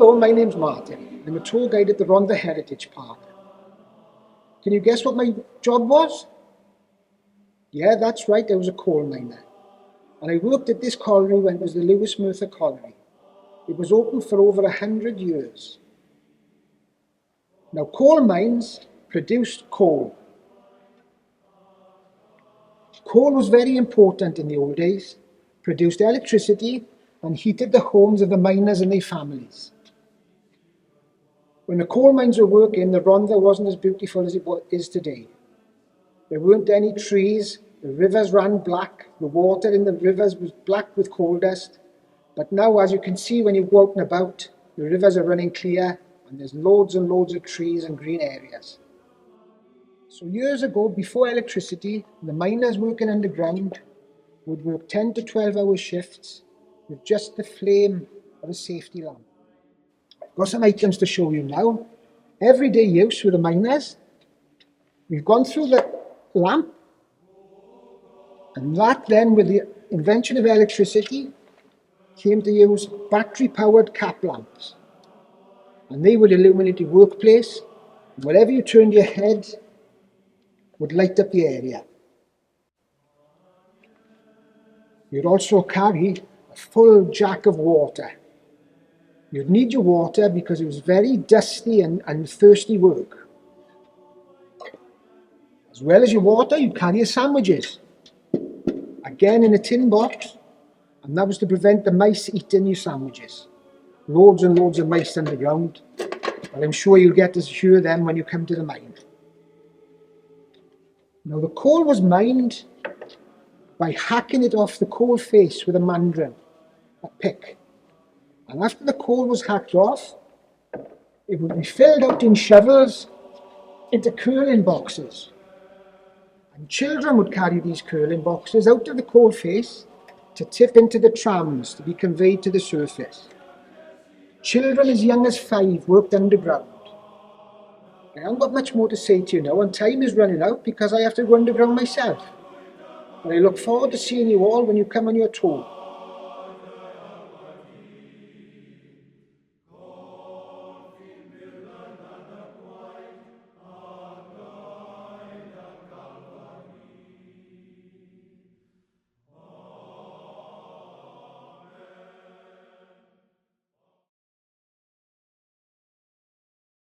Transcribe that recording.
Hello, my name's Martin. I'm a tour guide at the Rhondda Heritage Park. Can you guess what my job was? Yeah, that's right, I was a coal miner. And I worked at this colliery when it was the Lewis Merthyr Colliery. It was open for over 100 years. Now, coal mines produced coal. Coal was very important in the old days, produced electricity and heated the homes of the miners and their families. When the coal mines were working, the Rhondda wasn't as beautiful as it is today. There weren't any trees, the rivers ran black, the water in the rivers was black with coal dust. But now, as you can see when you go out and about, the rivers are running clear and there's loads and loads of trees and green areas. So years ago, before electricity, the miners working underground would work 10 to 12 hour shifts with just the flame of a safety lamp. I've got some items to show you now. Everyday use with the miners. We've gone through the lamp, and that then, with the invention of electricity, came to use battery-powered cap lamps. And they would illuminate your workplace, and wherever you turned your head, would light up the area. You'd also carry a full jack of water. You'd need your water because it was very dusty and thirsty work. As well as your water, you'd carry your sandwiches. Again in a tin box, and that was to prevent the mice eating your sandwiches. Loads and loads of mice underground, but I'm sure you'll get to hear them when you come to the mine. Now, the coal was mined by hacking it off the coal face with a mandrel, a pick. And after the coal was hacked off, it would be filled out in shovels into curling boxes. And children would carry these curling boxes out of the coal face to tip into the trams to be conveyed to the surface. Children as young as 5 worked underground. I haven't got much more to say to you now, and time is running out because I have to go underground myself. But I look forward to seeing you all when you come on your tour.